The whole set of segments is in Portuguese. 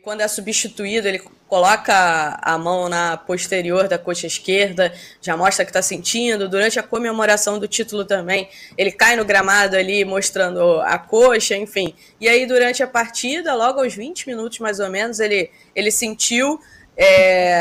Quando é substituído, ele coloca a mão na posterior da coxa esquerda, já mostra que está sentindo. Durante a comemoração do título também, ele cai no gramado ali, mostrando a coxa, enfim. E aí, durante a partida, logo aos 20 minutos mais ou menos, ele sentiu,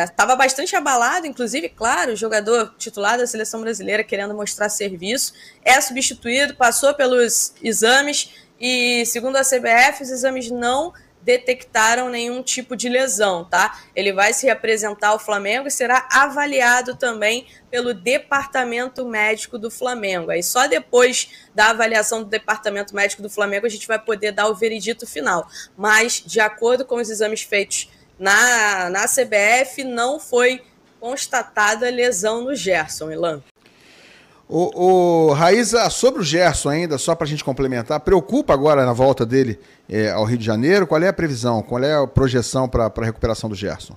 estava bastante abalado, inclusive, claro, o jogador titular da seleção brasileira querendo mostrar serviço, é substituído, passou pelos exames e, segundo a CBF, os exames não detectaram nenhum tipo de lesão, tá? Ele vai se representar ao Flamengo e será avaliado também pelo Departamento Médico do Flamengo. Aí só depois da avaliação do Departamento Médico do Flamengo a gente vai poder dar o veredito final. Mas, de acordo com os exames feitos na CBF, não foi constatada lesão no Gerson, Ilan. Raíza, sobre o Gerson ainda, só para a gente complementar, preocupa agora na volta dele ao Rio de Janeiro? Qual é a previsão, qual é a projeção para a recuperação do Gerson?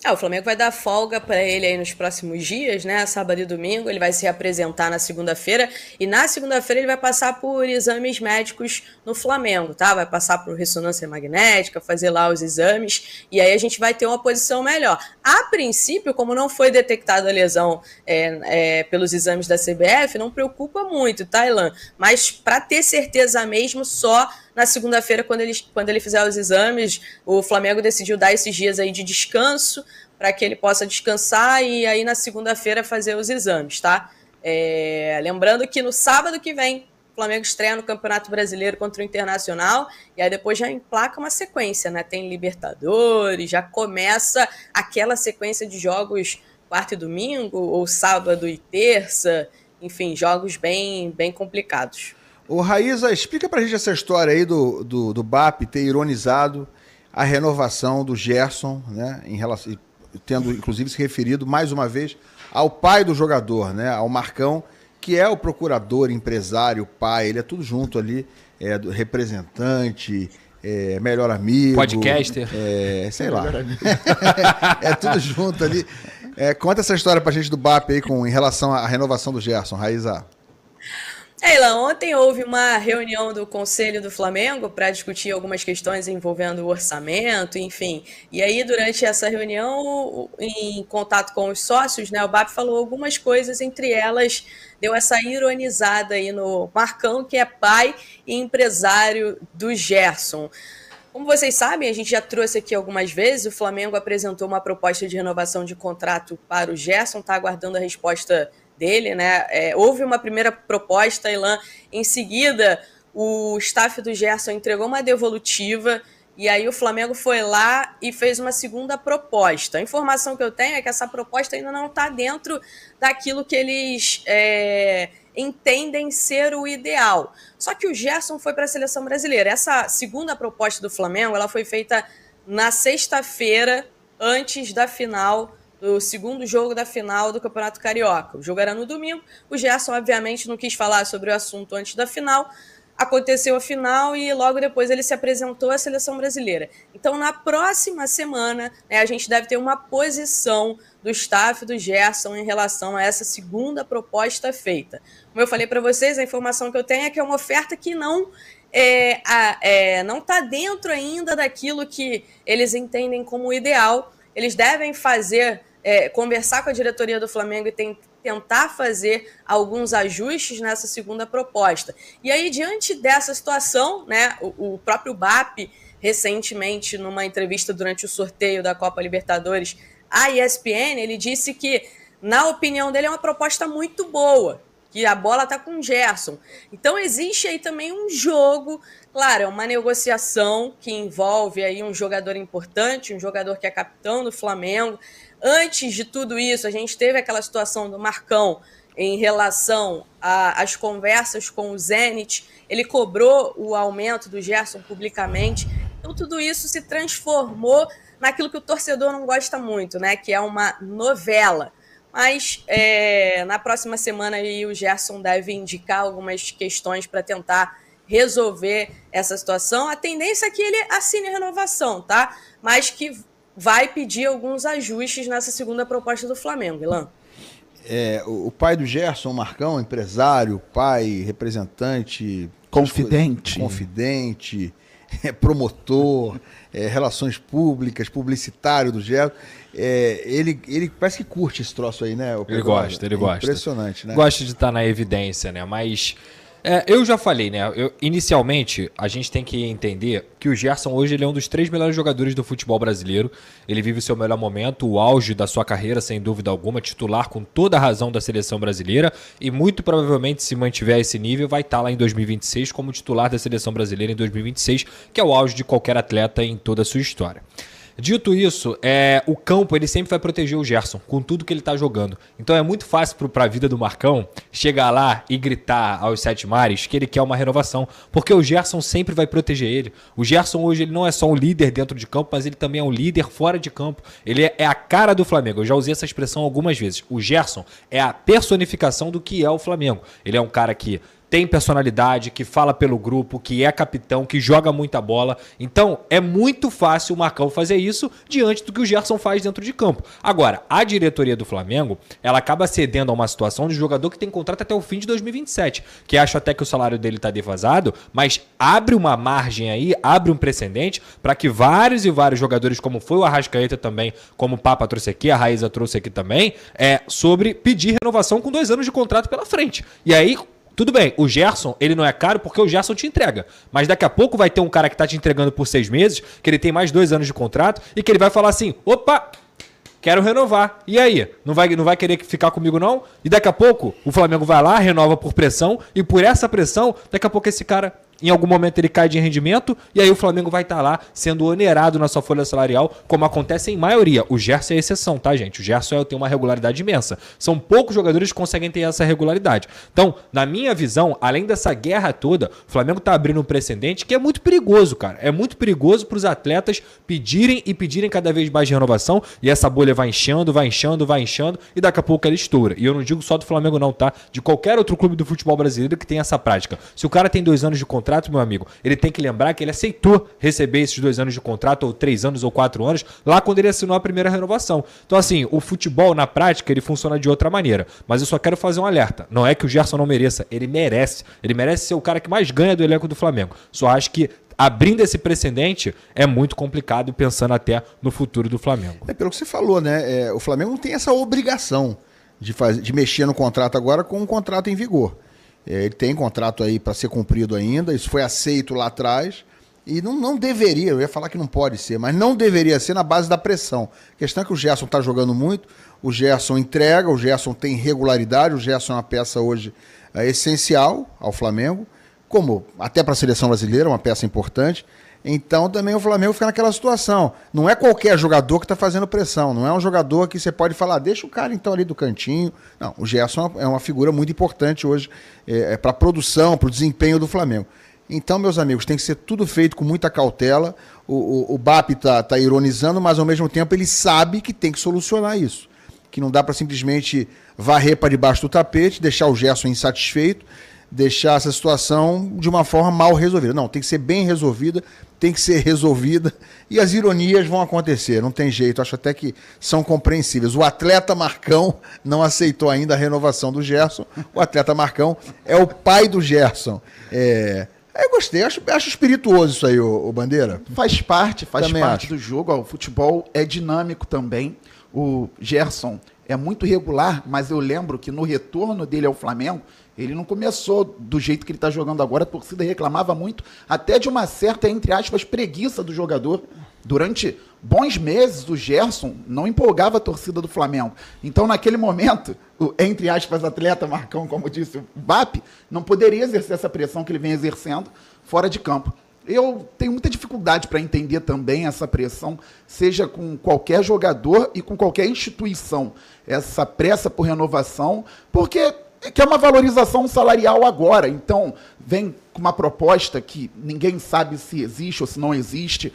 O Flamengo vai dar folga para ele aí nos próximos dias, né? Sábado e domingo, ele vai se apresentar na segunda-feira e na segunda-feira ele vai passar por exames médicos no Flamengo, tá? Vai passar por ressonância magnética, fazer lá os exames e aí a gente vai ter uma posição melhor. A princípio, como não foi detectada a lesão pelos exames da CBF, não preocupa muito, tá, Ilan? Mas para ter certeza mesmo, só na segunda-feira, quando ele fizer os exames, o Flamengo decidiu dar esses dias aí de descanso para que ele possa descansar e aí na segunda-feira fazer os exames, tá? Lembrando que no sábado que vem, o Flamengo estreia no Campeonato Brasileiro contra o Internacional e aí depois já emplaca uma sequência, né? Tem Libertadores, já começa aquela sequência de jogos quarta e domingo, ou sábado e terça, enfim, jogos bem complicados. Raíza, explica pra gente essa história aí do BAP ter ironizado a renovação do Gerson, né, em relação, tendo inclusive se referido mais uma vez ao pai do jogador, né, ao Marcão, que é o procurador, empresário, pai, ele é tudo junto ali, representante, melhor amigo. Podcaster. Sei lá. É tudo junto ali. Conta essa história pra gente do BAP aí em relação à renovação do Gerson, Raíza. Ilan, ontem houve uma reunião do Conselho do Flamengo para discutir algumas questões envolvendo o orçamento, enfim. E aí, durante essa reunião, em contato com os sócios, né, o BAP falou algumas coisas, entre elas, deu essa ironizada aí no Marcão, que é pai e empresário do Gerson. Como vocês sabem, a gente já trouxe aqui algumas vezes, o Flamengo apresentou uma proposta de renovação de contrato para o Gerson, está aguardando a resposta dele, né? Houve uma primeira proposta, Ilan, em seguida o staff do Gerson entregou uma devolutiva e aí o Flamengo foi lá e fez uma segunda proposta. A informação que eu tenho é que essa proposta ainda não está dentro daquilo que eles entendem ser o ideal. Só que o Gerson foi para a seleção brasileira. Essa segunda proposta do Flamengo, ela foi feita na sexta-feira, antes da final do segundo jogo da final do Campeonato Carioca. O jogo era no domingo, o Gerson obviamente não quis falar sobre o assunto antes da final, aconteceu a final e logo depois ele se apresentou à seleção brasileira. Então na próxima semana, né, a gente deve ter uma posição do staff do Gerson em relação a essa segunda proposta feita. Como eu falei para vocês, a informação que eu tenho é que é uma oferta que não está dentro ainda daquilo que eles entendem como ideal. Eles devem conversar com a diretoria do Flamengo e tentar fazer alguns ajustes nessa segunda proposta. E aí, diante dessa situação, né, o próprio BAP, recentemente, numa entrevista durante o sorteio da Copa Libertadores à ESPN, ele disse que, na opinião dele, é uma proposta muito boa, que a bola está com o Gerson. Então, existe aí também um jogo, claro, é uma negociação que envolve aí um jogador importante, um jogador que é capitão do Flamengo. Antes de tudo isso, a gente teve aquela situação do Marcão em relação às conversas com o Zenit. Ele cobrou o aumento do Gerson publicamente. Então, tudo isso se transformou naquilo que o torcedor não gosta muito, né? Que é uma novela. Mas na próxima semana aí, o Gerson deve indicar algumas questões para tentar resolver essa situação. A tendência é que ele assine a renovação, tá? Mas que vai pedir alguns ajustes nessa segunda proposta do Flamengo, Ilan. O pai do Gerson, o Marcão, empresário, pai, representante... Confidente. promotor, relações públicas, publicitário do Gerson. Ele parece que curte esse troço aí, né? Ele gosta. Impressionante, né? Gosta de estar na evidência, né? Mas eu já falei, né? Inicialmente, a gente tem que entender que o Gerson hoje ele é um dos 3 melhores jogadores do futebol brasileiro. Ele vive o seu melhor momento, o auge da sua carreira, sem dúvida alguma, titular com toda a razão da seleção brasileira e muito provavelmente, se mantiver esse nível, vai estar lá em 2026 como titular da seleção brasileira em 2026, que é o auge de qualquer atleta em toda a sua história. Dito isso, o campo ele sempre vai proteger o Gerson com tudo que ele está jogando. Então é muito fácil para a vida do Marcão chegar lá e gritar aos 7 mares que ele quer uma renovação, porque o Gerson sempre vai proteger ele. O Gerson hoje ele não é só um líder dentro de campo, mas ele também é um líder fora de campo. Ele é a cara do Flamengo. Eu já usei essa expressão algumas vezes. O Gerson é a personificação do que é o Flamengo. Ele é um cara que tem personalidade, que fala pelo grupo, que é capitão, que joga muita bola. Então, é muito fácil o Marcão fazer isso diante do que o Gerson faz dentro de campo. Agora, a diretoria do Flamengo, ela acaba cedendo a uma situação de jogador que tem contrato até o fim de 2027, que acho até que o salário dele está defasado, mas abre uma margem aí, abre um precedente para que vários e vários jogadores, como foi o Arrascaeta também, como o Papa trouxe aqui, a Raíza trouxe aqui também, sobre pedir renovação com 2 anos de contrato pela frente. E aí, tudo bem, o Gerson, ele não é caro porque o Gerson te entrega. Mas daqui a pouco vai ter um cara que tá te entregando por 6 meses, que ele tem mais 2 anos de contrato, e que ele vai falar assim, opa, quero renovar. E aí? Não vai querer ficar comigo não? E daqui a pouco o Flamengo vai lá, renova por pressão, e por essa pressão, daqui a pouco esse cara, em algum momento ele cai de rendimento, e aí o Flamengo vai estar lá sendo onerado na sua folha salarial, como acontece em maioria. O Gerson é exceção, tá, gente? O Gerson tem uma regularidade imensa. São poucos jogadores que conseguem ter essa regularidade. Então, na minha visão, além dessa guerra toda, o Flamengo tá abrindo um precedente que é muito perigoso, cara. É muito perigoso para os atletas pedirem cada vez mais de renovação, e essa bolha vai inchando, e daqui a pouco ela estoura. E eu não digo só do Flamengo não, tá? De qualquer outro clube do futebol brasileiro que tem essa prática. Se o cara tem 2 anos de contrato, meu amigo, ele tem que lembrar que ele aceitou receber esses 2 anos de contrato, ou 3 anos, ou 4 anos, lá quando ele assinou a primeira renovação. Então, assim, o futebol, na prática, ele funciona de outra maneira. Mas eu só quero fazer um alerta. Não é que o Gerson não mereça, ele merece. Ele merece ser o cara que mais ganha do elenco do Flamengo. Só acho que abrindo esse precedente é muito complicado, pensando até no futuro do Flamengo. Pelo que você falou, né? O Flamengo não tem essa obrigação de mexer no contrato agora com um contrato em vigor. Ele tem contrato aí para ser cumprido ainda, isso foi aceito lá atrás e não deveria, eu ia falar que não pode ser, mas não deveria ser na base da pressão. A questão é que o Gerson está jogando muito, o Gerson entrega, o Gerson tem regularidade, o Gerson é uma peça hoje essencial ao Flamengo, como até para a seleção brasileira, uma peça importante. Então também o Flamengo fica naquela situação. Não é qualquer jogador que está fazendo pressão. Não é um jogador que você pode falar, deixa o cara então ali do cantinho. Não, o Gerson é uma figura muito importante hoje para a produção, para o desempenho do Flamengo. Então, meus amigos, tem que ser tudo feito com muita cautela. O BAP tá ironizando, mas ao mesmo tempo ele sabe que tem que solucionar isso. Que não dá para simplesmente varrer para debaixo do tapete, deixar o Gerson insatisfeito, deixar essa situação de uma forma mal resolvida. Não, tem que ser bem resolvida, tem que ser resolvida e as ironias vão acontecer, não tem jeito, acho até que são compreensíveis. O atleta Marcão não aceitou ainda a renovação do Gerson, o atleta Marcão é o pai do Gerson. Eu gostei, acho espirituoso isso aí, o Bandeira. Faz parte do jogo, o futebol é dinâmico também, o Gerson é muito regular, mas eu lembro que no retorno dele ao Flamengo, ele não começou do jeito que ele está jogando agora, a torcida reclamava muito, até de uma certa, entre aspas, preguiça do jogador. Durante bons meses, o Gerson não empolgava a torcida do Flamengo. Então, naquele momento, o, entre aspas, atleta Marcão, como disse o BAP, não poderia exercer essa pressão que ele vem exercendo fora de campo. Eu tenho muita dificuldade para entender também essa pressão, seja com qualquer jogador e com qualquer instituição. Essa pressa por renovação, porque é uma valorização salarial agora. Então, vem com uma proposta que ninguém sabe se existe ou se não existe.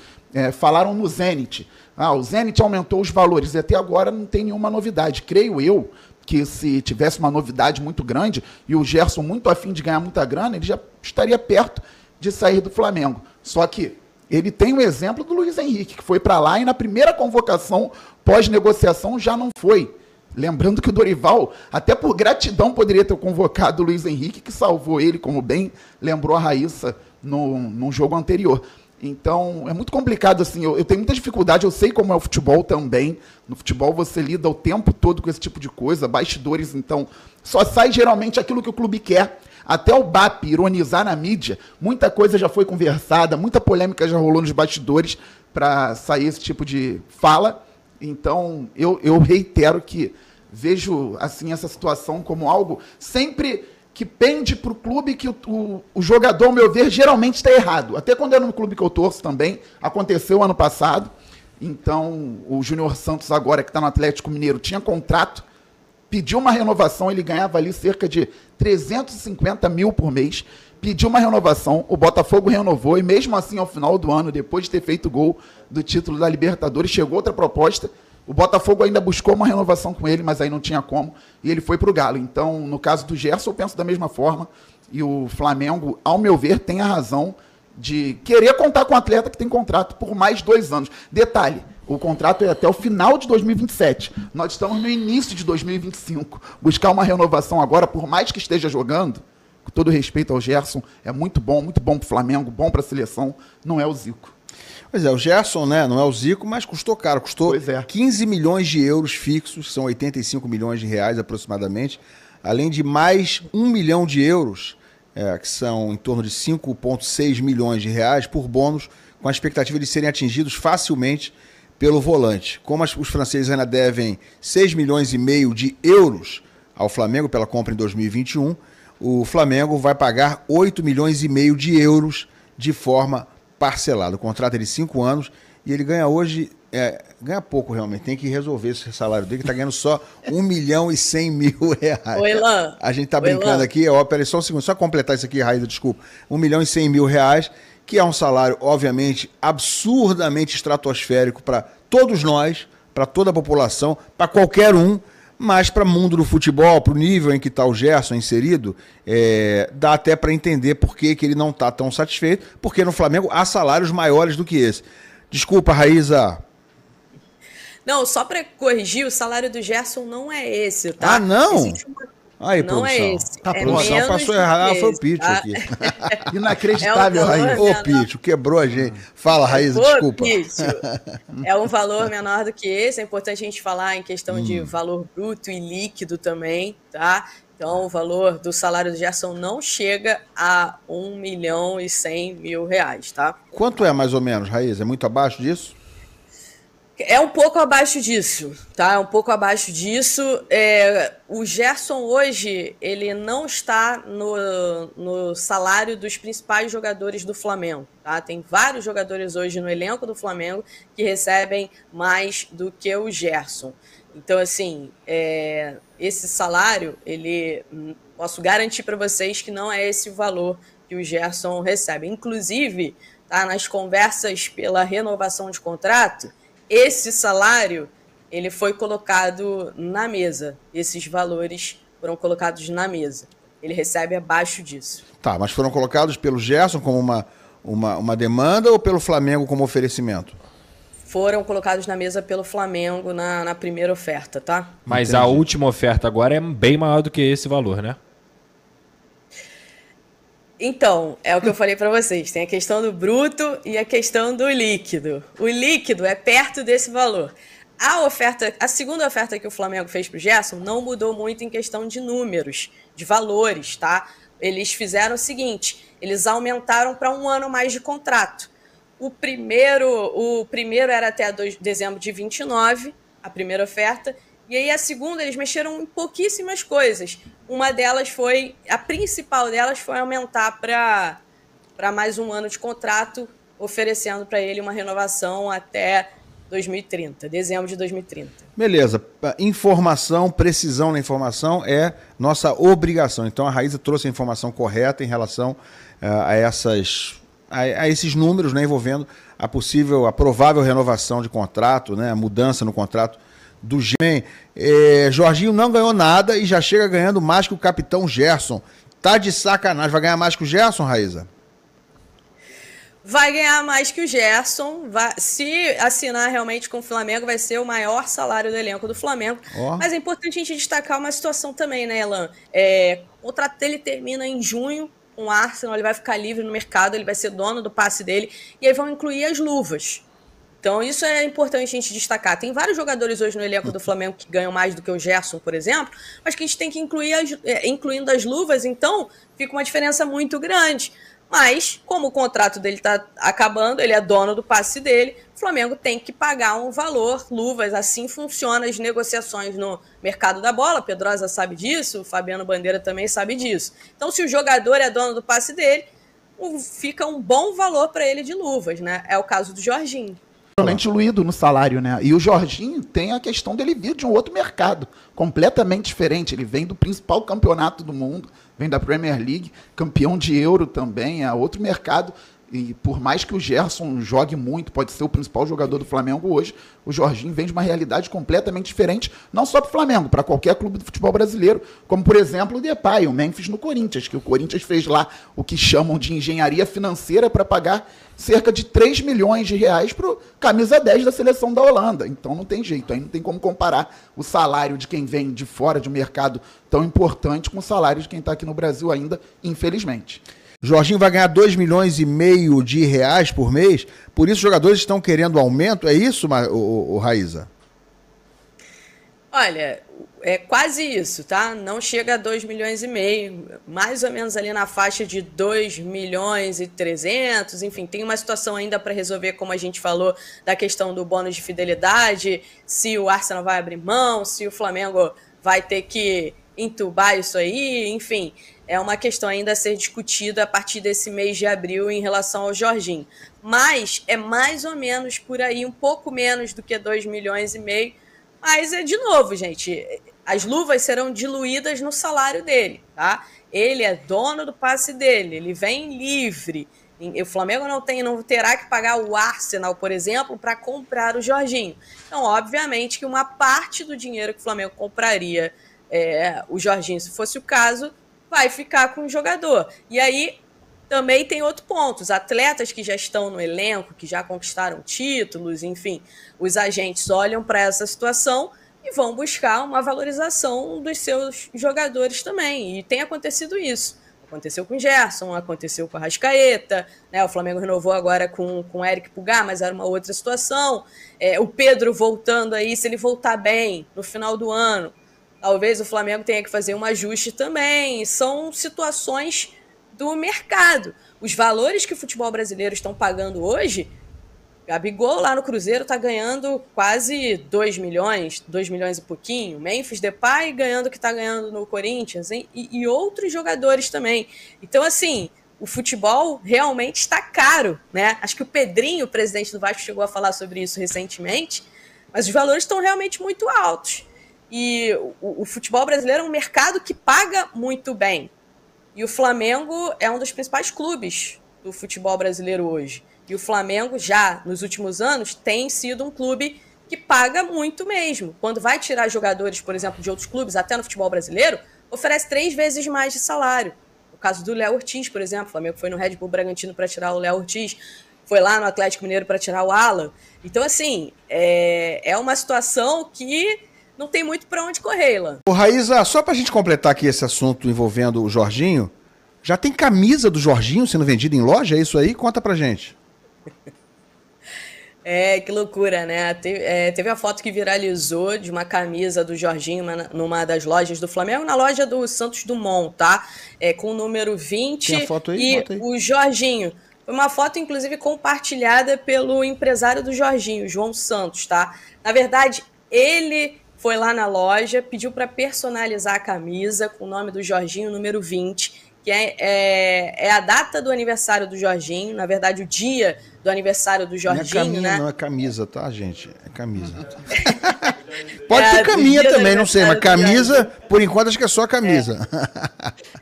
Falaram no Zenit. O Zenit aumentou os valores e até agora não tem nenhuma novidade. Creio eu que se tivesse uma novidade muito grande e o Gerson muito afim de ganhar muita grana, ele já estaria perto de sair do Flamengo. Só que ele tem o exemplo do Luiz Henrique, que foi para lá e na primeira convocação pós-negociação já não foi. Lembrando que o Dorival, até por gratidão, poderia ter convocado o Luiz Henrique, que salvou ele, como bem lembrou a Raíssa num jogo anterior. Então, é muito complicado, assim, eu tenho muita dificuldade, eu sei como é o futebol também. No futebol você lida o tempo todo com esse tipo de coisa, bastidores, então, só sai geralmente aquilo que o clube quer. Até o BAP ironizar na mídia, muita coisa já foi conversada, muita polêmica já rolou nos bastidores para sair esse tipo de fala. Então, eu reitero que vejo assim essa situação como algo sempre que pende para o clube que o jogador, ao meu ver, geralmente está errado. Até quando era no clube que eu torço também, aconteceu ano passado. Então, o Júnior Santos agora, que está no Atlético Mineiro, tinha contrato, pediu uma renovação, ele ganhava ali cerca de 350 mil por mês, pediu uma renovação, o Botafogo renovou, e mesmo assim, ao final do ano, depois de ter feito gol do título da Libertadores, chegou outra proposta, o Botafogo ainda buscou uma renovação com ele, mas aí não tinha como, e ele foi para o Galo. Então, no caso do Gerson, eu penso da mesma forma, e o Flamengo, ao meu ver, tem a razão de querer contar com um atleta que tem contrato por mais 2 anos. Detalhe, o contrato é até o final de 2027. Nós estamos no início de 2025. Buscar uma renovação agora, por mais que esteja jogando, com todo respeito ao Gerson, é muito bom para o Flamengo, bom para a seleção, não é o Zico. Pois é, o Gerson, né, não é o Zico, mas custou caro, custou 15 milhões de euros fixos, são 85 milhões de reais aproximadamente, além de mais 1 milhão de euros, que são em torno de 5,6 milhões de reais por bônus, com a expectativa de serem atingidos facilmente pelo volante. Como os franceses ainda devem 6 milhões e meio de euros ao Flamengo pela compra em 2021, o Flamengo vai pagar 8 milhões e meio de euros de forma parcelada. O contrato é de 5 anos e ele ganha hoje, ganha pouco realmente, tem que resolver esse salário dele, que está ganhando só 1 milhão e 100 mil reais. Oi, Lan. A gente está brincando aqui, peraí, só um segundo, só completar isso aqui, Raíza, desculpa. 1 milhão e 100 mil reais, que é um salário, obviamente, absurdamente estratosférico para todos nós, para toda a população, para qualquer um, mas para o mundo do futebol, para o nível em que está o Gerson inserido, dá até para entender por que ele não está tão satisfeito, porque no Flamengo há salários maiores do que esse. Desculpa, Raíza. Não, só para corrigir, o salário do Gerson não é esse, tá? Ah, não? Aí, não produção. É esse. A produção passou errado. Foi o Pitch aqui. Inacreditável, Raíza. Ô, Pitch, quebrou a gente. Fala, Raíza, desculpa. É um valor menor do que esse. É importante a gente falar em questão de valor bruto e líquido também, tá? Então, o valor do salário do Gerson não chega a 1 milhão e 100 mil reais, tá? Quanto é, mais ou menos, Raíza? É muito abaixo disso? É um pouco abaixo disso, tá? É um pouco abaixo disso. O Gerson hoje, ele não está no salário dos principais jogadores do Flamengo, tá? Tem vários jogadores hoje no elenco do Flamengo que recebem mais do que o Gerson. Então, assim, esse salário, posso garantir para vocês que não é esse o valor que o Gerson recebe. Inclusive, tá, nas conversas pela renovação de contrato, esse salário, ele foi colocado na mesa. Esses valores foram colocados na mesa. Ele recebe abaixo disso. Tá, mas foram colocados pelo Gerson como uma demanda ou pelo Flamengo como oferecimento? Foram colocados na mesa pelo Flamengo na primeira oferta, tá? Mas entendi. A última oferta agora é bem maior do que esse valor, né? Então, é o que eu falei para vocês. Tem a questão do bruto e a questão do líquido. O líquido é perto desse valor. A segunda oferta que o Flamengo fez para o Gerson não mudou muito em questão de números, de valores, tá? Eles fizeram o seguinte, eles aumentaram para 1 ano mais de contrato. O primeiro era até dezembro de 29, a primeira oferta, e aí a segunda eles mexeram em pouquíssimas coisas. A principal delas foi aumentar para mais 1 ano de contrato, oferecendo para ele uma renovação até 2030, dezembro de 2030. Beleza. Informação, precisão na informação é nossa obrigação. Então a Raíza trouxe a informação correta em relação a esses números, né, envolvendo a provável renovação de contrato, né, a mudança no contrato do Gerson. Jorginho não ganhou nada e já chega ganhando mais que o capitão Gerson. Tá de sacanagem. Vai ganhar mais que o Gerson, Raíza? Vai ganhar mais que o Gerson. Se assinar realmente com o Flamengo, vai ser o maior salário do elenco do Flamengo. Mas é importante a gente destacar uma situação também, né, Elan? O contrato dele termina em junho, com o Arsenal, ele vai ficar livre no mercado, ele vai ser dono do passe dele, e aí vão incluir as luvas. Então isso é importante a gente destacar. Tem vários jogadores hoje no elenco do Flamengo que ganham mais do que o Gerson, por exemplo, mas que a gente tem que incluir incluindo as luvas, então fica uma diferença muito grande. Mas, como o contrato dele está acabando, ele é dono do passe dele, o Flamengo tem que pagar um valor, luvas, assim funcionam as negociações no mercado da bola, Pedrosa sabe disso, o Fabiano Bandeira também sabe disso. Então, se o jogador é dono do passe dele, fica um bom valor para ele de luvas, né? É o caso do Jorginho. Diluído no salário, né? E o Jorginho tem a questão dele vir de um outro mercado, completamente diferente. Ele vem do principal campeonato do mundo, vem da Premier League, campeão de Euro também, é outro mercado. E por mais que o Gerson jogue muito, pode ser o principal jogador do Flamengo hoje, o Jorginho vem de uma realidade completamente diferente, não só para o Flamengo, para qualquer clube do futebol brasileiro, como por exemplo o Depay, o Memphis no Corinthians, que o Corinthians fez lá o que chamam de engenharia financeira para pagar cerca de 3 milhões de reais para o camisa 10 da seleção da Holanda. Então não tem jeito, aí não tem como comparar o salário de quem vem de fora de um mercado tão importante com o salário de quem está aqui no Brasil ainda, infelizmente. Jorginho vai ganhar 2,5 milhões de reais por mês, por isso os jogadores estão querendo aumento, é isso, Raíza? Olha, é quase isso, tá? Não chega a 2,5 milhões, mais ou menos ali na faixa de 2,3 milhões, enfim, tem uma situação ainda para resolver, como a gente falou, da questão do bônus de fidelidade, se o Arsenal vai abrir mão, se o Flamengo vai ter que entubar isso aí, enfim, é uma questão ainda a ser discutida a partir desse mês de abril em relação ao Jorginho. Mas é mais ou menos por aí, um pouco menos do que 2,5 milhões, mas é de novo, gente, as luvas serão diluídas no salário dele, tá? Ele é dono do passe dele, ele vem livre. O Flamengo não terá que pagar o Arsenal, por exemplo, para comprar o Jorginho. Então, obviamente que uma parte do dinheiro que o Flamengo compraria o Jorginho, se fosse o caso, vai ficar com o jogador. E aí também tem outro ponto, os atletas que já estão no elenco, que já conquistaram títulos, enfim, os agentes olham para essa situação e vão buscar uma valorização dos seus jogadores também, e tem acontecido isso. Aconteceu com o Gerson, aconteceu com a Arrascaeta, né? O Flamengo renovou agora com o Eric Pulgar, mas era uma outra situação. O Pedro voltando aí, se ele voltar bem no final do ano, talvez o Flamengo tenha que fazer um ajuste também. São situações do mercado. Os valores que o futebol brasileiro estão pagando hoje, Gabigol lá no Cruzeiro está ganhando quase 2 milhões e pouquinho. Memphis Depay ganhando o que está ganhando no Corinthians, hein? E outros jogadores também. Então, assim, o futebol realmente está caro, né? Acho que o Pedrinho, o presidente do Vasco, chegou a falar sobre isso recentemente, mas os valores estão realmente muito altos. E o futebol brasileiro é um mercado que paga muito bem. E o Flamengo é um dos principais clubes do futebol brasileiro hoje. E o Flamengo, já nos últimos anos, tem sido um clube que paga muito mesmo. Quando vai tirar jogadores, por exemplo, de outros clubes, até no futebol brasileiro, oferece 3 vezes mais de salário. O caso do Léo Ortiz, por exemplo. O Flamengo foi no Red Bull Bragantino para tirar o Léo Ortiz, foi lá no Atlético Mineiro para tirar o Alan. Então, assim, é uma situação que não tem muito para onde correr, Ilan. Ô, Raíza, só pra gente completar aqui esse assunto envolvendo o Jorginho, já tem camisa do Jorginho sendo vendida em loja? É isso aí? Conta pra gente. Que loucura, né? Teve a foto que viralizou de uma camisa do Jorginho numa das lojas do Flamengo, na loja do Santos Dumont, tá? Com o número 20 tem a foto aí? E o Jorginho. Foi uma foto, inclusive, compartilhada pelo empresário do Jorginho, João Santos, tá? Na verdade, ele foi lá na loja, pediu para personalizar a camisa com o nome do Jorginho, número 20, que é a data do aniversário do Jorginho, na verdade, o dia do aniversário do Jorginho, né? Não é camisa, tá, gente? É camisa. Pode ter caminha também, não sei, mas camisa, por enquanto, acho que é só camisa.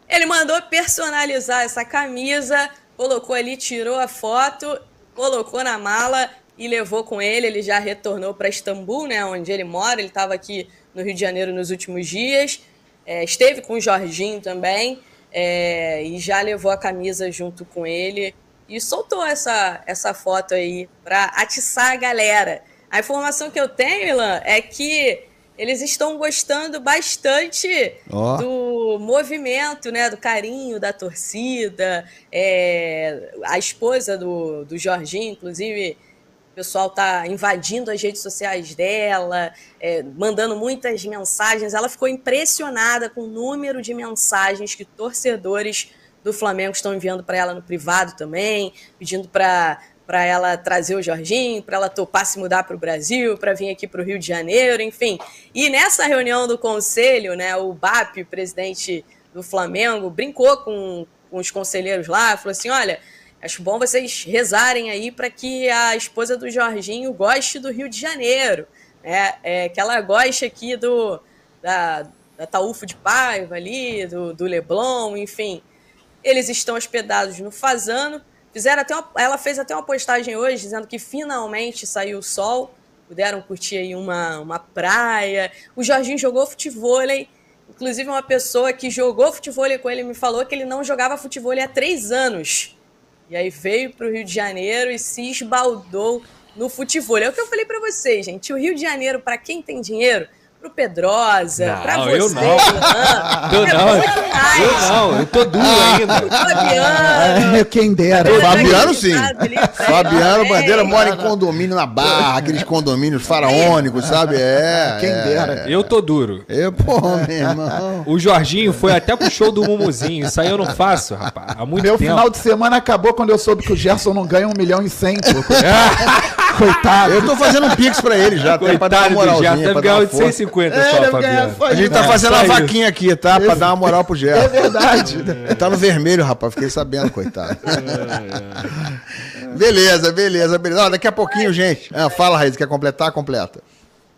Ele mandou personalizar essa camisa, colocou ali, tirou a foto, colocou na mala e levou com ele. Ele já retornou para Istambul, né, onde ele mora. Ele estava aqui no Rio de Janeiro nos últimos dias. Esteve com o Jorginho também e já levou a camisa junto com ele e soltou essa foto aí para atiçar a galera. A informação que eu tenho, Ilan, é que eles estão gostando bastante do movimento, né, do carinho da torcida, a esposa do Jorginho, inclusive, o pessoal está invadindo as redes sociais dela, mandando muitas mensagens. Ela ficou impressionada com o número de mensagens que torcedores do Flamengo estão enviando para ela no privado também, pedindo para ela trazer o Jorginho, para ela topar se mudar para o Brasil, para vir aqui para o Rio de Janeiro, enfim. E nessa reunião do conselho, né, o BAP, o presidente do Flamengo, brincou com os conselheiros lá, falou assim, olha, acho bom vocês rezarem aí para que a esposa do Jorginho goste do Rio de Janeiro, né, que ela goste aqui da Taúfo de Paiva ali, do Leblon, enfim. Eles estão hospedados no Fasano. Ela fez até uma postagem hoje dizendo que finalmente saiu o sol, puderam curtir aí uma praia. O Jorginho jogou futevôlei, inclusive uma pessoa que jogou futevôlei com ele me falou que ele não jogava futevôlei há 3 anos. E aí veio para o Rio de Janeiro e se esbaldou no futevôlei. É o que eu falei para vocês, gente. O Rio de Janeiro, para quem tem dinheiro, pro Pedrosa, pra você, eu não, eu tô duro ainda. Fabiano. Quem dera. Fabiano, sim. Fabiano Bandeira mora em condomínio na Barra, aqueles condomínios faraônicos, sabe? Quem dera. Eu tô duro. Porra, meu irmão. O Jorginho foi até pro show do Mumuzinho. Isso aí eu não faço, rapaz. Há muito tempo. Meu final de semana acabou quando eu soube que o Gerson não ganha 1.100.000, pô. Coitado. Eu tô fazendo um pix pra ele já, pra dar uma moralzinha. Deve ganhar de 150 só, Fabiano. A gente tá fazendo uma vaquinha aqui, tá? Pra dar uma moral pro Gerson. É verdade. Ele tá no vermelho, rapaz. Fiquei sabendo, coitado. Beleza. Ó, daqui a pouquinho, gente. Fala, Raíssa, quer completar? Completa.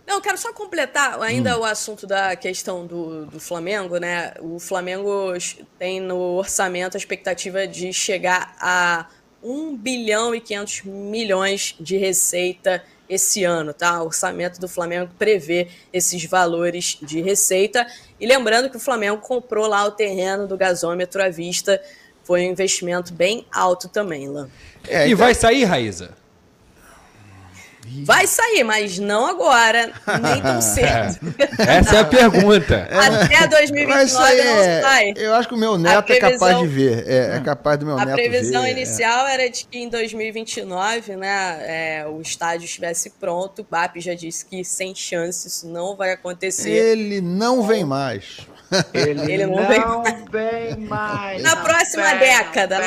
Não, quero só completar ainda o assunto da questão do Flamengo, né? O Flamengo tem no orçamento a expectativa de chegar a 1 bilhão e 500 milhões de receita esse ano, tá? O orçamento do Flamengo prevê esses valores de receita. E lembrando que o Flamengo comprou lá o terreno do gasômetro à vista. Foi um investimento bem alto também, Lan. E vai sair, Raíssa? Vai sair, mas não agora, nem tão cedo. Essa é a pergunta. Até 2029 não sai. Eu acho que o meu neto é capaz de ver. É capaz do meu neto ver. A previsão inicial era de que em 2029, né, o estádio estivesse pronto. O BAP já disse que sem chance isso não vai acontecer. Ele não vem mais. Ele não vem mais. Na próxima década.